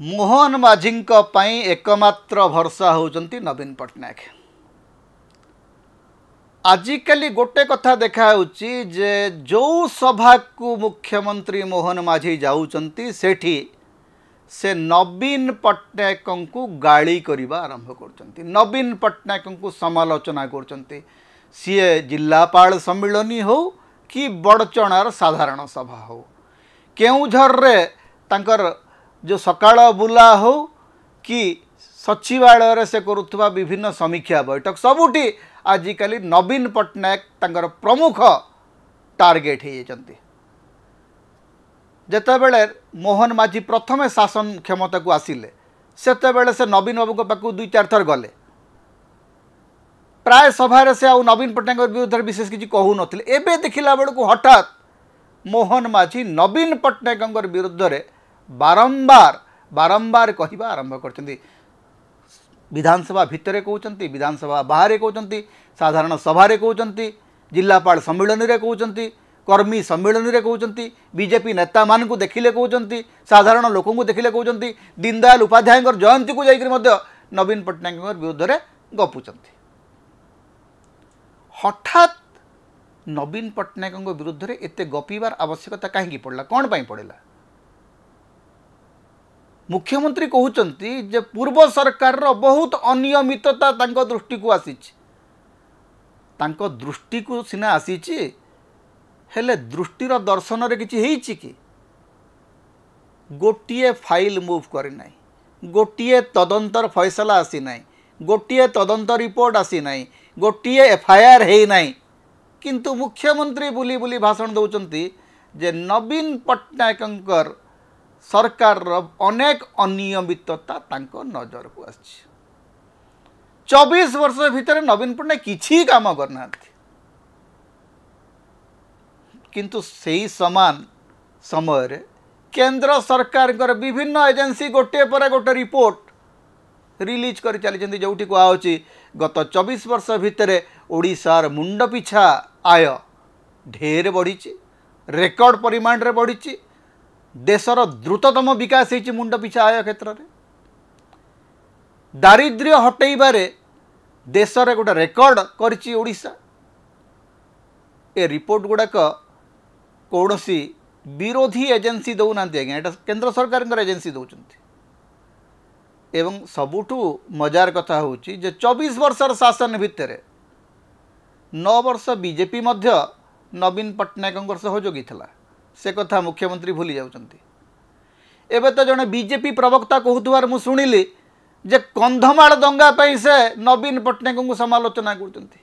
मोहन माझी एकमात्र भरसा होउचंती नवीन पट्टनायक। आजिकली गोटे कथा देखा जे जो सभा को मुख्यमंत्री मोहन माझी जाउचंती सेठी से नवीन पट्टनायक को गाली करवा आरंभ करचंती, नवीन पट्टनायक को समालोचना करचंती। सीए जिल्लापाल सम्मिलनी हो कि बड़चणार साधारण सभा हो, केउझर रे तांकर जो सकाळ बुला हो कि सचिवालय से करुवा विभिन्न समीक्षा बैठक सबुठी आजिकली नवीन पट्टनायक तांकर प्रमुख टार्गेट हो जाती। जेतेबेले मोहन माझी प्रथम शासन क्षमता को आसिले सेतेबेले से नवीन बाबू पाखु 2-4 थर गले, प्राय सभारे से आउ नवीन पट्टनायक विरुद्ध विशेष किसी कहू नथिले। एबे देखिला बेलू हठात मोहन माझी नवीन पट्टनायक विरुद्ध रे बारंबार कहवा आरंभ करछंती। विधानसभा भितरे कहउचंती, विधानसभा बाहर कहउचंती, साधारण सभा कहउचंती, जिलापाल सम्मिलन रे कहउचंती, कर्मी सम्मिलन रे कहउचंती, बीजेपी नेता मान को देखिले कहउचंती, साधारण लोक को देखिले कहउचंती, दीनदयाल उपाध्याय जयंती को जाइकरी मध्य नवीन पट्टनायक विरुद्ध रे गपुचंती। हठात नवीन पट्टनायक विरुद्ध रे एते गपीबार आवश्यकता कहीं पड़ला, कौन पाई पड़ेला? मुख्यमंत्री कहउचंती जे पूर्व सरकार रो बहुत अनियमितता तांको दृष्टि को आसीछि, तांको दृष्टि को सिना आसीछि हेले दृष्टिर दर्शन रे किछि हेइछि कि? गोटिए फाइल मूव करि नाही, गोटिए तदंतर फैसला आसी नाही, गोटिए तदंत रिपोर्ट आसी नाही, गोटिए एफआईआर हेइ नाही, किंतु मुख्यमंत्री बुली बुली भाषण दउचंती जे नवीन पट्टनायकंकर सरकार अनेक अनियमितता तांको नजर को आछि। 24 वर्ष भितर नवीन पट्टनायक किछि काम करना, किंतु सेही समान समय रे केंद्र सरकार विभिन्न एजेंसी गोटे पर गोटे रिपोर्ट रिलीज कर चली, जोटी कहुच्छी गत 24 वर्ष भितर ओडिशार मुंड पिछा आय ढेर बढ़ी, रेकर्ड परिमाण रे बढ़ी, देशर द्रुततम विकास होती मुंड पिछा आय क्षेत्र में, दारिद्र्य हटेबारे देश रे गोटे रेकर्ड करिछि ओडिशा। ए रिपोर्ट गुड़ाक कौनसी विरोधी एजेंसी दौना आज्ञा, एटा केंद्र सरकार एजेंसी दौरान। एवं सबुठु मजार कथा होची जे 24 वर्षर शासन भितर 9 वर्ष बीजेपी मध्य नवीन पट्टनायक सहयोगी थिला, से कथा मुख्यमंत्री भूली जाउचंती। एबे तो जने बीजेपी प्रवक्ता कहूथुवार मु सुनिली जे कंधमाल दंगा पई से नवीन पट्टनायक को समालोचना करचंती।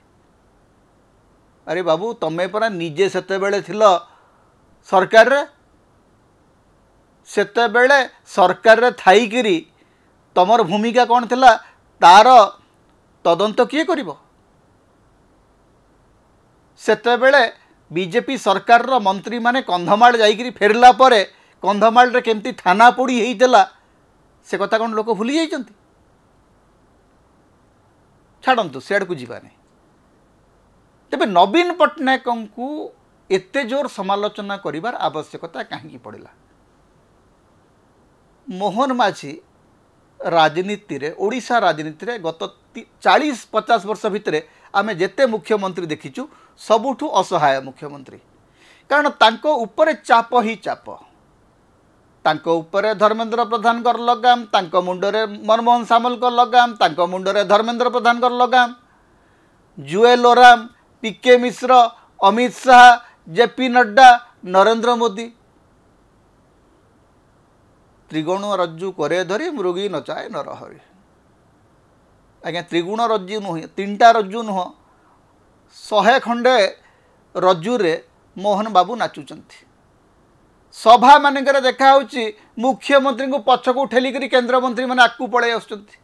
अरे बाबू तमे परा निजे सेते बेले थिलो सरकार रे, सेते बेले सरकार रे थाई किरी तमर भूमिका कौन थिला तार तदंत किए करिवो? सेते बेले बीजेपी सरकार रो मंत्री माने कंधमाल जाइकरी फेरला परे कंधमाल रे केमती थाना पोड़ी हेइतला से कथा कौन लोक भूली जाइचंती? छाड़ंतु सेड को जीवा नहीं। तेबे नवीन पट्टनायक को एते जोर समालोचना करिवार आवश्यकता कहीं पड़ेला? मोहन माझी राजनीति रे, ओडिशा राजनीति रे गत 40-50 वर्ष भितर आमे जेते मुख्यमंत्री देखीचु सबुठु असहाय मुख्यमंत्री, कारण तांको ऊपर चाप ही चाप, तांको ऊपर धर्मेंद्र प्रधान कर लगाम, तांको मुंडरे मनमोहन सामल कर लगाम, तांको मुंडरे धर्मेंद्र प्रधान कर लगाम, जुएल ओराम, पीके मिश्र, अमित शाह, जेपी नड्डा, नरेंद्र मोदी, त्रिगुण रज्जु करे धरी मृगी नचाए नरहरि। आज्ञा त्रिगुण रज्जु नुह, 3टा रज्जु नुह, 100 खंडे रज्जु रे मोहन बाबू नाचुचंती। सभा मानकर देखा होची मुख्यमंत्री को पछ को ठेलिकरी केंद्र मंत्री माने आकू पळे आसुचंती।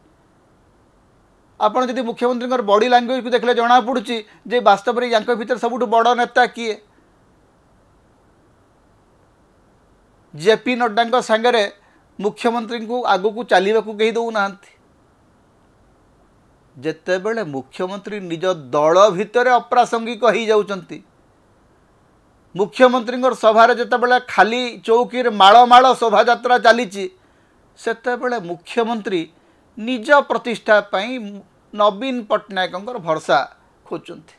आपण जदि मुख्यमंत्री बॉडी लैंग्वेज को देखले जना पड़ुची जे वास्तव में यांक भीतर सबुठ बड़ नेता किए? जेपी नड्डा सांगरे मुख्यमंत्री को आगु को चलने को कही दौना। जेतेबेले मुख्यमंत्री निज दल भितर अप्रासंगिक हो जाउचंती, मुख्यमंत्री सभार जितेबाला खाली चौकी माड़ माड़ शोभा यात्रा चली सेतेबेले मुख्यमंत्री निज प्रतिष्ठा पई नवीन पट्टनायक भरसा खोजुंती।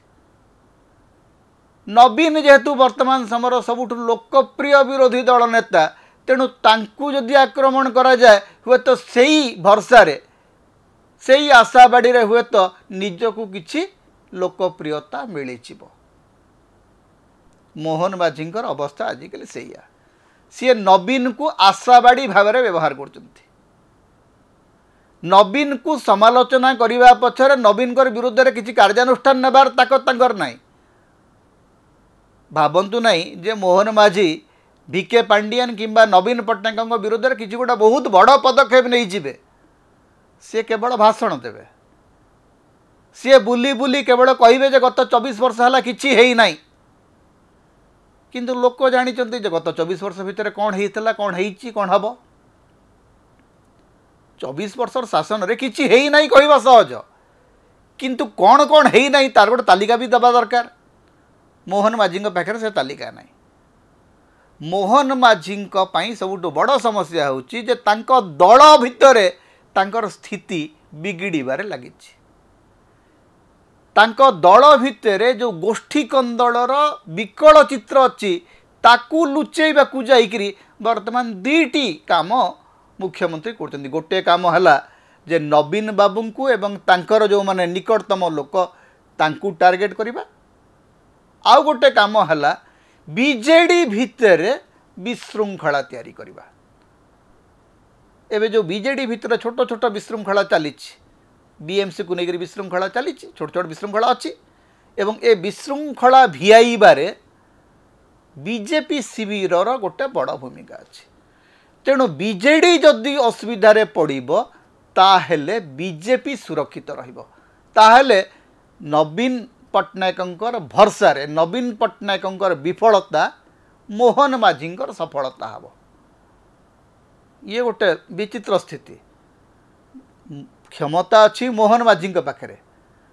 नवीन जेहेतु वर्तमान समय सबुठ लोकप्रिय विरोधी दल नेता तेणु तांकु जदि आक्रमण करा जाए हुए तो सही भरसा से आशावाड़ी हुए तो निजकू किछि लोकप्रियता मिली। मोहन माझी अवस्था आजिकल से सी नवीन को आशावाड़ी भाव में व्यवहार कर नवीन को समालोचना करने पछरे नवीन विरुद्ध में किसी कार्यानुष्ठान नेबार ताकत नहीं। भावंतु नहीं जे मोहन माझी भिके पांडियन किंबा नवीन पट्टनायक विरुद्ध में किसी गोटे बहुत बड़ पदक्षेप नहीं जिबे। सी केवल भाषण देवे, सी बुली बुली केवल कहे जे गत 24 वर्ष है किसी है ना, किंतु लोक जानी गत 24 वर्ष भितर कौन होता कौन होती कौन हम 24 वर्ष शासन रे किसी है ना कहवा सहज, किंतु कौन कौन है ना तार गोटे तालिका भी दबा दरकार। मोहन माझी पाखे से तालिका नहीं। मोहन माझी सबुठ बड़ समस्या होची जे तांको दल भितर तांकर स्थिति बिगिड़बार लगी। तांको दल भितर जो गोष्ठी कंदलर विकल चित्र अच्छी ताकू लुचेबाकू जाइकरी वर्तमान दुईटी काम मुख्यमंत्री करते। गोटे काम है जे नवीन बाबू को एवं तांकर जो माने निकटतम लोक तांकू टार्गेट करवा। आउ गोटे काम है बीजेडी भितर विशृंखला तैयारी करवा। एबे जो बीजेडी भितर छोट छोट विशृंखला चली बीएमसी को लेकर विशृंखला चली छोट छोट विशृंखला अच्छी एवं ए विशृंखला भिआईबारे बीजेपी शिविर गोटे बड़ भूमिका अच्छी। तेणु बीजेडी जदि असुविधार पड़ो ताहेले बीजेपी सुरक्षित रहिबो। ताहेले नवीन पट्टनायक भरसा रे नवीन पट्टनायक विफलता मोहन माझी सफलता हम। ये गोटे विचित्र स्थिति। क्षमता अच्छी मोहन माझी पाखे,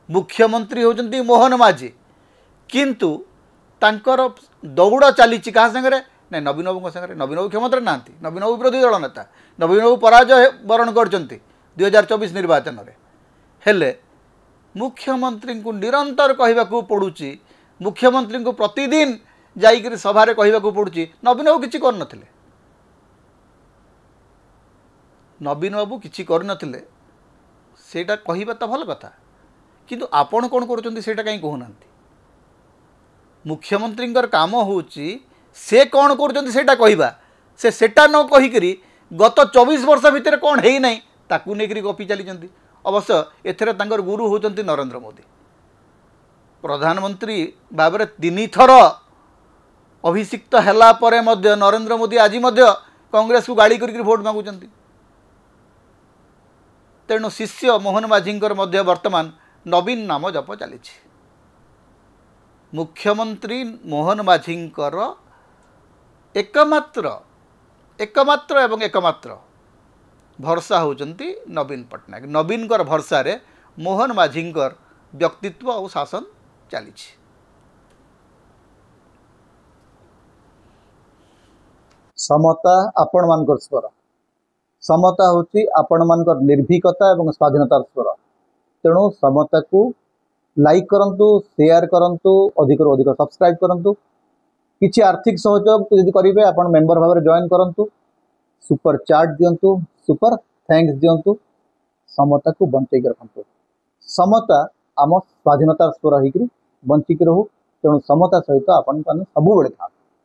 मुख्यमंत्री होचंती मोहन माझी, किंतु तांकर दौड़ चली क्या सागर ना नवीन बाबू सागर। नवीन बाबू क्षमता ना, नवीन बाबू विरोधी दल नेता, नवीन बाबू पराजय वरण कर 2024 निर्वाचन में। हेले मुख्यमंत्री को निरंतर कहवाक पड़ुची, मुख्यमंत्री को प्रतिदिन जाइकरी सभारे कहवाक पड़ुची नवीन बाबू किसी कर नथिले, नवीन बाबू किसी कर नथिले सेटा कहवा तो भल कथा, किंतु आपण कौन करुँच सेटा कहीं कहूना। मुख्यमंत्री काम होची से कौन करुँच सेटा कहवा, से सेटा न कहीकरी गत 24 वर्ष भितर कौन है ना ताकू नहीं गपी चली। अवश्य एथरे तांकर गुरु होचंती नरेंद्र मोदी। प्रधानमंत्री भाव में 3 थर अभिषिक्त हैला परे मध्य नरेंद्र मोदी आज कांग्रेस को गाड़ी करके भोट मागुचंती। तेणु शिष्य मोहन माझी वर्तमान नवीन नाम जप चली। मुख्यमंत्री मोहन माझी एकमात्र एवं एकमात्र भरसा होचंती नवीन पट्टनायक। नवीन भरसा रे मोहन माझी व्यक्तित्व और शासन चली। समता आपण मानकर स्वर, समता होची आपण मानकर निर्भीकता एवं स्वाधीनतार स्वर। तेणु समता को लाइक करंतु, शेयर करंतु, अधिक अधिक सब्सक्राइब करंतु। किछि आर्थिक सहयोग यदि करिवे आपण मेंबर भाव में जॉइन करंतु, सुपर चार्ट दियंतु, सुपर थैंक्स दियंतु। समता को बंचैक रखंतु। समता आम स्वाधीनतार स्वर होकर बंचिक रहू। तेणु समता सहित आपण सब बेले था।